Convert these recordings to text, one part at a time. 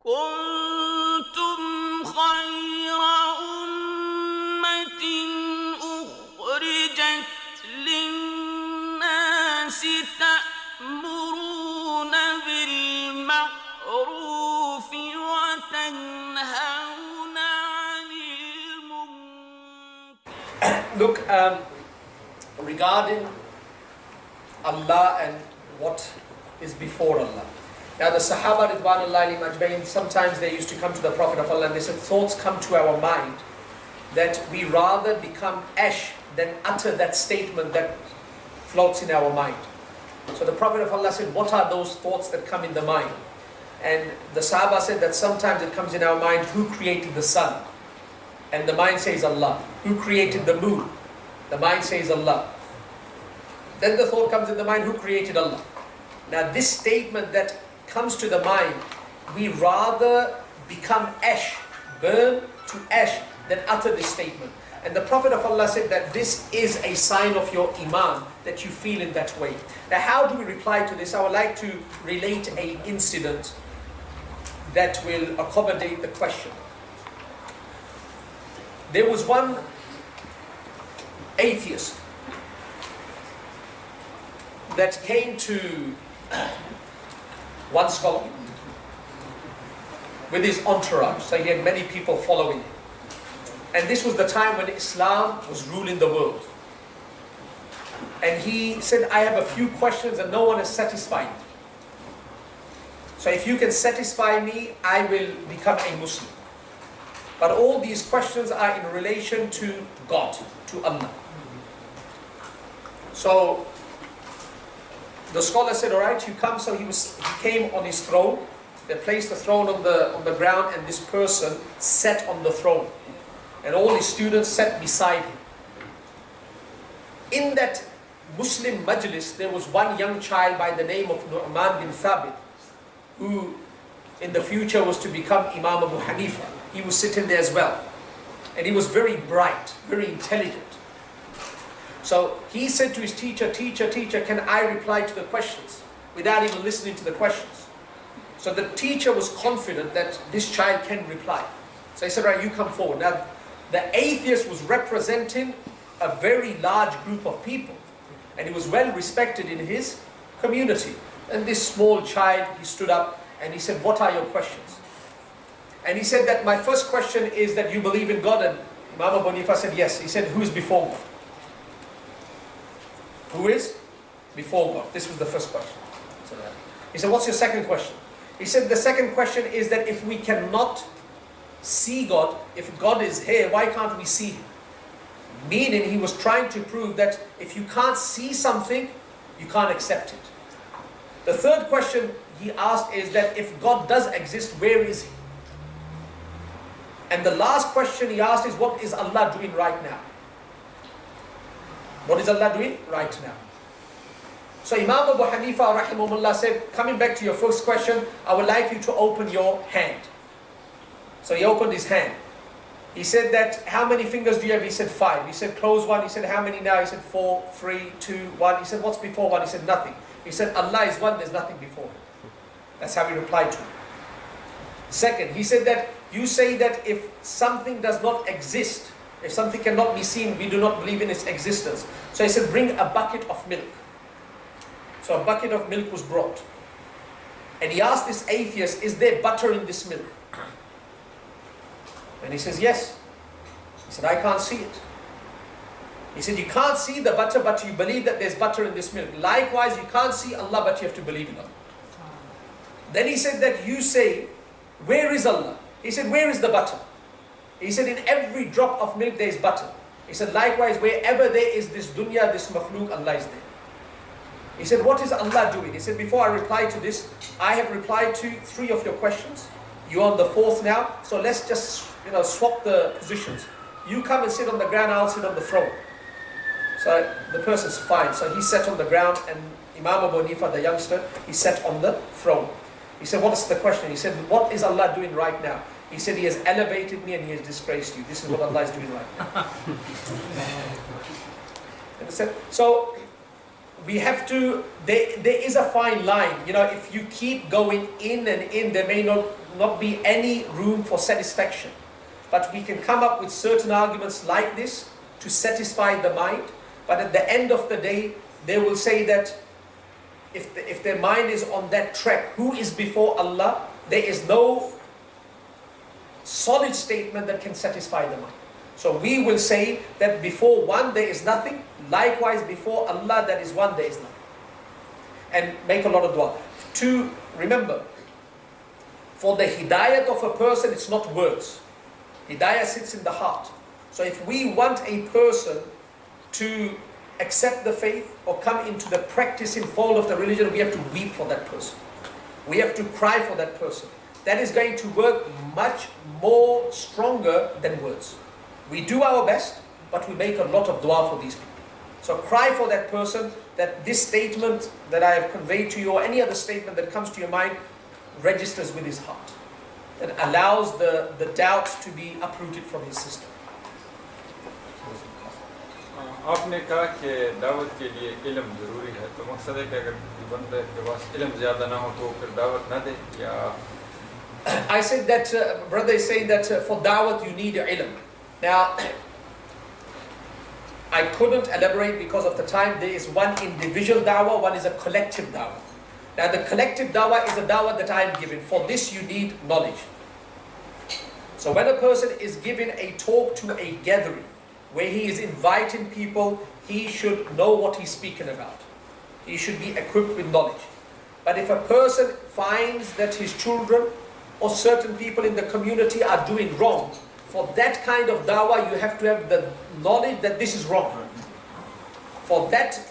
كنتم خير أمة أخرجت للناس تأمرون بالمعروف وتنهون عن المنكر. Look, regarding Allah and what is before Allah. Now the Sahaba Ridwanullahi Majbain, sometimes they used to come to the Prophet of Allah and they said, thoughts come to our mind that we rather become ash than utter that statement that floats in our mind. So the Prophet of Allah said, what are those thoughts that come in the mind? And the Sahaba said that sometimes it comes in our mind, who created the sun? And the mind says Allah. Who created the moon? The mind says Allah. Then the thought comes in the mind, who created Allah? Now this statement that comes to the mind, we rather become ash, burn to ash, than utter this statement. And the Prophet of Allah said that this is a sign of your iman, that you feel in that way. Now how do we reply to this? I would like to relate an incident that will accommodate the question. There was one atheist that came to one scholar with his entourage, so he had many people following him. And this was the time when Islam was ruling the world. And he said, I have a few questions and no one is satisfied. So if you can satisfy me, I will become a Muslim. But all these questions are in relation to God, to Allah. So the scholar said, all right, you come. So he came on his throne. They placed the throne on the ground and this person sat on the throne. And all his students sat beside him. In that Muslim majlis, there was one young child by the name of Nu'man bin Thabit, who in the future was to become Imam Abu Hanifa. He was sitting there as well. And he was very bright, very intelligent. So he said to his teacher, teacher, can I reply to the questions? Without even listening to the questions. So the teacher was confident that this child can reply. So he said, right, you come forward. Now, the atheist was representing a very large group of people. And he was well respected in his community. And this small child, he stood up and he said, what are your questions? And he said that my first question is that you believe in God. And Imam Abu Hanifa said, yes. He said, who is before God? Who is before God? This was the first question. He said, what's your second question? He said, the second question is that if we cannot see God, if God is here, why can't we see Him? Meaning he was trying to prove that if you can't see something, you can't accept it. The third question he asked is that if God does exist, where is He? And the last question he asked is, what is Allah doing right now? What is Allah doing right now? So Imam Abu Hanifa rahimahullah said, coming back to your first question, I would like you to open your hand. So he opened his hand. He said that, how many fingers do you have? He said 5. He said, close one. He said, how many now? He said 4, 3, 2, 1. He said, what's before 1? He said, nothing. He said, Allah is one, there's nothing before Him. That's how he replied to him. Second, he said that you say that if something does not exist, if something cannot be seen, we do not believe in its existence. So he said, bring a bucket of milk. So a bucket of milk was brought. And he asked this atheist, is there butter in this milk? And he says, yes. He said, I can't see it. He said, you can't see the butter, but you believe that there's butter in this milk. Likewise, you can't see Allah, but you have to believe in Allah. Then he said that you say, where is Allah? He said, where is the butter? He said, in every drop of milk there is butter. He said, likewise, wherever there is this dunya, this makhluk, Allah is there. He said, what is Allah doing? He said, before I reply to this, I have replied to 3 of your questions. You're on the 4th now, so let's just swap the positions. You come and sit on the ground, I'll sit on the throne. So the person's fine. So he sat on the ground and Imam Abu Hanifa, the youngster, he sat on the throne. He said, what is the question? He said, what is Allah doing right now? He said, He has elevated me and He has disgraced you. This is what Allah is doing right now. So we have to, there is a fine line. You know, if you keep going in and in, there may not be any room for satisfaction. But we can come up with certain arguments like this to satisfy the mind. But at the end of the day, they will say that if their mind is on that track, who is before Allah, there is no solid statement that can satisfy the mind. So we will say that before one there is nothing, likewise before Allah there is one, there is nothing. And make a lot of dua. To remember, for the hidayat of a person, it's not words. Hidayah sits in the heart. So if we want a person to accept the faith or come into the practice and fold of the religion, we have to weep for that person. We have to cry for that person. That is going to work much more stronger than words. We do our best, but we make a lot of dua for these people. So cry for that person, that this statement that I have conveyed to you, or any other statement that comes to your mind, registers with his heart. That allows the doubt to be uprooted from his system. आपने कहा कि दावत के लिए इल्म ज़रूरी है, तो मकसद है कि अगर बंदे के पास इल्म ज़्यादा ना हो तो फिर दावत ना दे या I said that brother is saying that for dawat you need ilm. Now, I couldn't elaborate because of the time. There is one individual dawah, one is a collective dawah. Now the collective dawah is a dawah that I am giving. For this you need knowledge. So when a person is giving a talk to a gathering, where he is inviting people, he should know what he's speaking about. He should be equipped with knowledge. But if a person finds that his children or certain people in the community are doing wrong, for that kind of dawah you have to have the knowledge that this is wrong. For that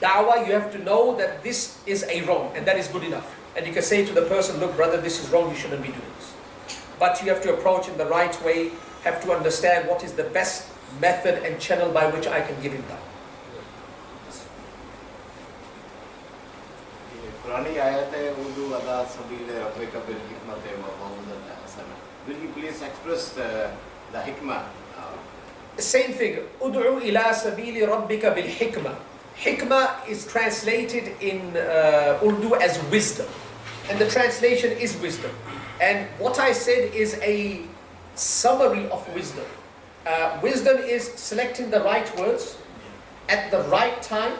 dawah you have to know that this is a wrong, and that is good enough. And you can say to the person, look brother, this is wrong, you shouldn't be doing this. But you have to approach in the right way, have to understand what is the best method and channel by which I can give him that. पुरानी आयत है उर्दू अदा सबील रब्बिक bill हिकमत व मौइज़त हसना. Will you please express the hikmah? Same thing. Ud'u ila sabili rabbika bil hikmah. Hikmah is translated in Urdu as wisdom, and the translation is wisdom. And what I said is a summary of wisdom. Wisdom is selecting the right words at the right time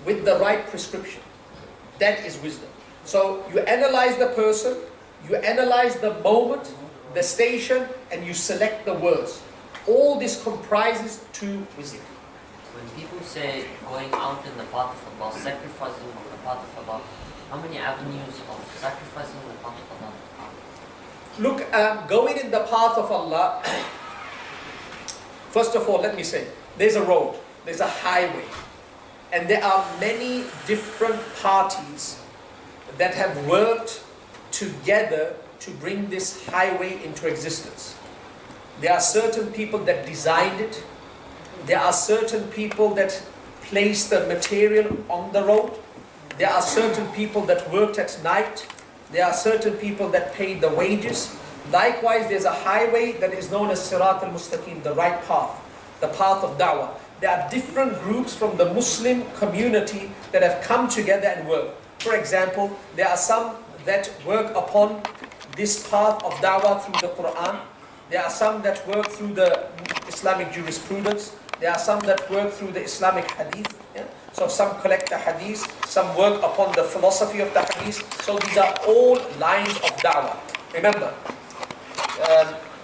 with the right prescription. That is wisdom. So you analyze the person, you analyze the moment, the station, and you select the words. All this comprises to wisdom. When people say going out in the path of Allah, sacrificing in the path of Allah, how many avenues of sacrificing in the path of Allah? Look, going in the path of Allah, first of all, let me say, there's a road, there's a highway, and there are many different parties that have worked together to bring this highway into existence. There are certain people that designed it. There are certain people that placed the material on the road. There are certain people that worked at night. There are certain people that paid the wages. Likewise, there's a highway that is known as Sirat al-Mustaqim, the right path, the path of da'wah. There are different groups from the Muslim community that have come together and worked. For example, there are some that work upon this path of da'wah through the Quran. There are some that work through the Islamic jurisprudence. There are some that work through the Islamic hadith. Yeah? So some collect the hadith, some work upon the philosophy of the hadith. So these are all lines of da'wah. Remember,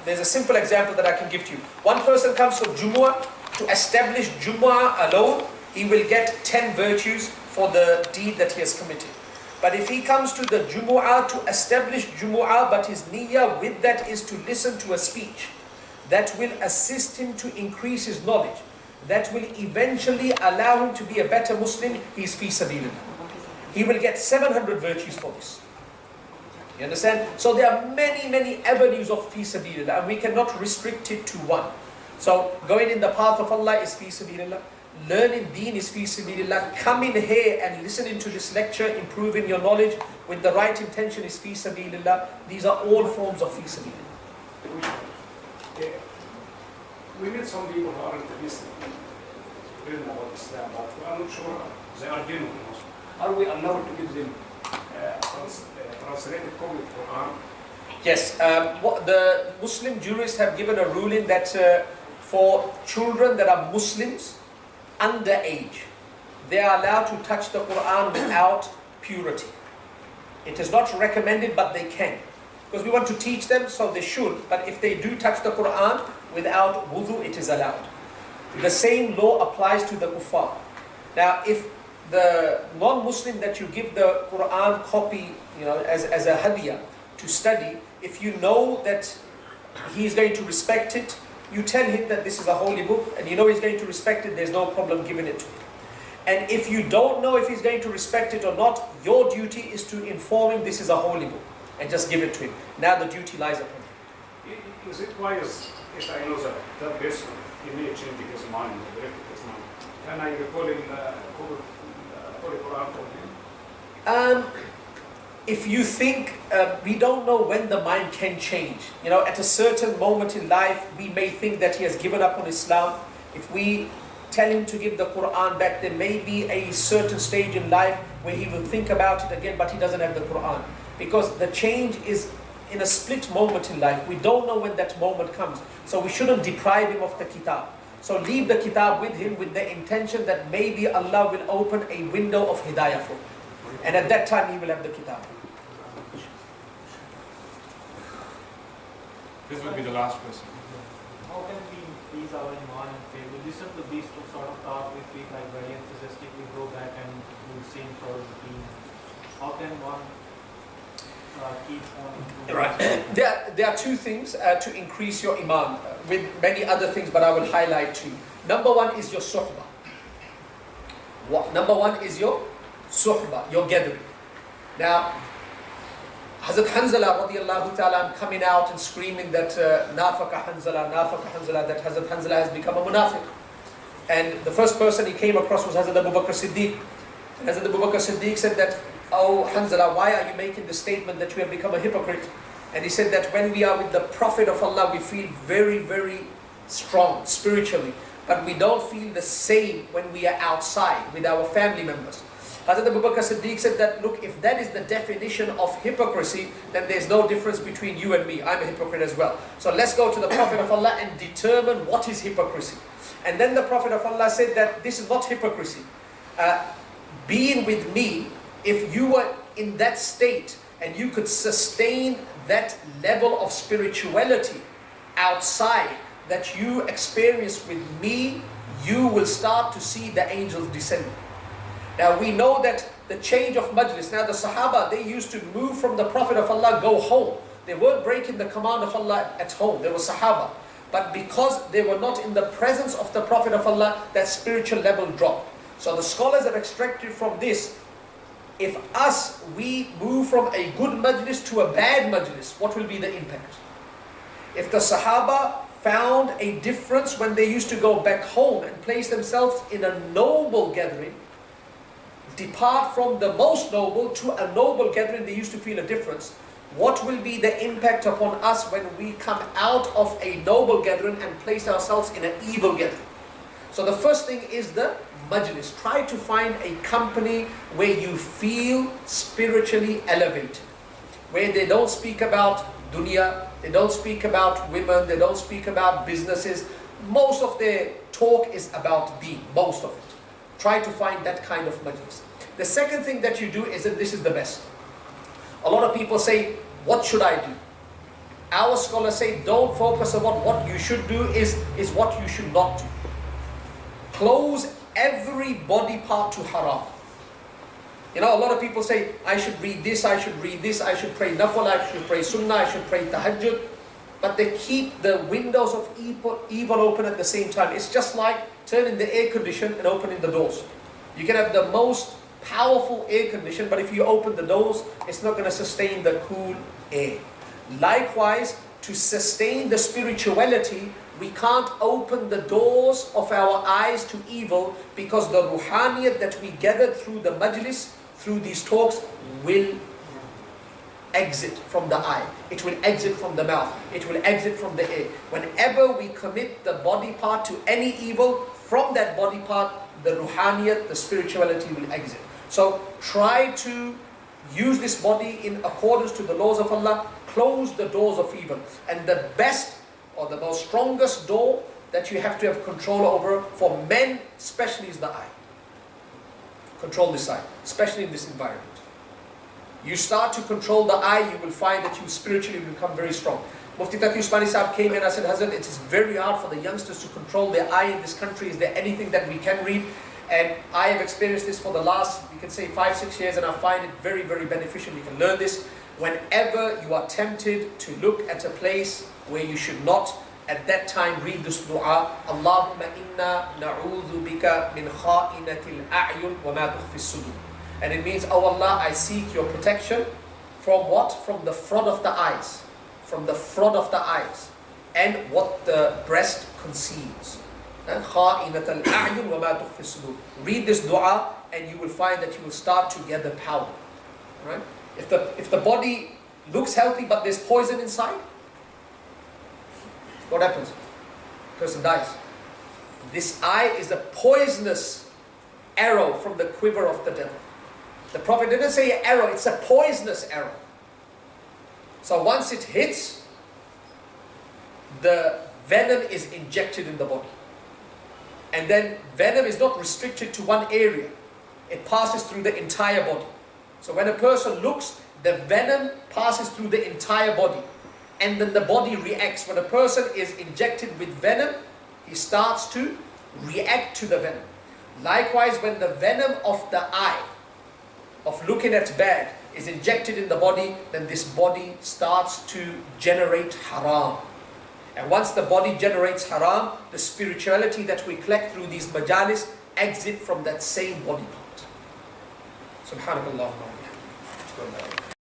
there's a simple example that I can give to you. One person comes to Jumu'ah. To establish Jumu'ah alone, he will get 10 virtues for the deed that he has committed. But if he comes to the Jumu'ah to establish Jumu'ah, but his niyyah with that is to listen to a speech that will assist him to increase his knowledge, that will eventually allow him to be a better Muslim, he is fi sabilillah. He will get 700 virtues for this. You understand? So there are many, many avenues of fi sabilillah, and we cannot restrict it to one. So going in the path of Allah is fi sabilillah. Learning deen is fi sabilillah. Coming here and listening to this lecture, improving your knowledge with the right intention is fi sabilillah. These are all forms of fi sabilillah. We meet some people who aren't listening, learn about Islam, but we are not sure they are genuine Muslims. Are we allowed to give them translated copy of Quran? Yes, what the Muslim jurists have given a ruling that for children that are Muslims under age, they are allowed to touch the Quran without purity. It is not recommended, but they can. Because we want to teach them, so they should. But if they do touch the Quran without wudu, it is allowed. The same law applies to the kuffar. Now, if the non-Muslim that you give the Quran copy, as a hadiyah to study, if you know that he is going to respect it, you tell him that this is a holy book, and you know he's going to respect it, there's no problem giving it to him. And if you don't know if he's going to respect it or not, your duty is to inform him this is a holy book, and just give it to him. Now the duty lies upon him. Is it wise, if I know that person, he may change his mind, break his mind, can I recall him Holy Quran for him? If you think, we don't know when the mind can change. At a certain moment in life, we may think that he has given up on Islam. If we tell him to give the Quran back, there may be a certain stage in life where he will think about it again, but he doesn't have the Quran. Because the change is in a split moment in life. We don't know when that moment comes. So we shouldn't deprive him of the kitab. So leave the kitab with him with the intention that maybe Allah will open a window of hidayah for him. And at that time he will have the kitab. This will be the last question. How can we increase our iman and faith? We listen to these two sort of talk, we feel like very enthusiastic, we go back and do the same sort of routine. How can one keep on improving? Right. There are two things to increase your iman, with many other things, but I will highlight two. Number one is your suhbah. Number one is your suhbah, your gathering. Now, Hazrat Hanzala radiallahu ta'ala coming out and screaming that nafaka Hanzala, that Hazrat Hanzala has become a munafiq. And the first person he came across was Hazrat Abu Bakr Siddiq. And Hazrat Abu Bakr Siddiq said that, "Oh Hanzala, why are you making the statement that you have become a hypocrite?" And he said that when we are with the Prophet of Allah, we feel very, very strong spiritually. But we don't feel the same when we are outside with our family members. Hazrat Abu Bakr Siddiq said that, look, if that is the definition of hypocrisy, then there's no difference between you and me. I'm a hypocrite as well. So let's go to the Prophet of Allah and determine what is hypocrisy. And then the Prophet of Allah said that this is not hypocrisy. Being with me, if you were in that state and you could sustain that level of spirituality outside that you experience with me, you will start to see the angels descending. Now we know that the change of majlis, now the Sahaba, they used to move from the Prophet of Allah, go home. They weren't breaking the command of Allah at home. They were Sahaba. But because they were not in the presence of the Prophet of Allah, that spiritual level dropped. So the scholars have extracted from this, if we move from a good majlis to a bad majlis, what will be the impact? If the Sahaba found a difference when they used to go back home and place themselves in a noble gathering, depart from the most noble to a noble gathering, they used to feel a difference. What will be the impact upon us when we come out of a noble gathering and place ourselves in an evil gathering? So the first thing is the majlis. Try to find a company where you feel spiritually elevated, where they don't speak about dunya, they don't speak about women, they don't speak about businesses. Most of their talk is about deen, most of it. Try to find that kind of majlis. The second thing that you do is, and this is the best. A lot of people say, what should I do? Our scholars say, don't focus on what you should do, is what you should not do. Close every body part to haram. A lot of people say, I should read this, I should read this, I should pray nafal, I should pray sunnah, I should pray tahajjud. But they keep the windows of evil open at the same time. It's just like turning the air condition and opening the doors. You can have the most powerful air condition, but if you open the doors, it's not going to sustain the cool air. Likewise, to sustain the spirituality, we can't open the doors of our eyes to evil, because the ruhaniyat that we gathered through the majlis, through these talks, will exit from the eye. It will exit from the mouth. It will exit from the air. Whenever we commit the body part to any evil, from that body part, the ruhaniyat, the spirituality will exit. So try to use this body in accordance to the laws of Allah, close the doors of evil. And the best or the most strongest door that you have to have control over for men especially is the eye. Control this eye, especially in this environment. You start to control the eye, you will find that you spiritually become very strong. Mufti Taqi Usmani Sahib came in and said, Hazrat, it is very hard for the youngsters to control their eye in this country. Is there anything that we can read? And I have experienced this for the last, you can say 5-6 years, and I find it very, very beneficial. You can learn this. Whenever you are tempted to look at a place where you should not, at that time read this dua, Allahumma inna na'udhu bika min kha'inatil a'yun wa ma tukhfi sudur. And it means, oh Allah, I seek your protection from what? From the fraud of the eyes. From the fraud of the eyes. And what the breast conceals. خَائِنَةَ الْأَعْيُنِ وَمَا تُخْفِي الصُّدُورِ. Read this dua and you will find that you will start to get the power. Right? If the body looks healthy but there's poison inside, what happens? The person dies. This eye is a poisonous arrow from the quiver of the devil. The Prophet didn't say arrow, it's a poisonous arrow. So once it hits, the venom is injected in the body. And then venom is not restricted to one area. It passes through the entire body. So when a person looks, the venom passes through the entire body. And then the body reacts. When a person is injected with venom, he starts to react to the venom. Likewise, when the venom of the eye, of looking at bad, is injected in the body, then this body starts to generate haram. And once the body generates haram, the spirituality that we collect through these majalis exit from that same body part. Subhanallah.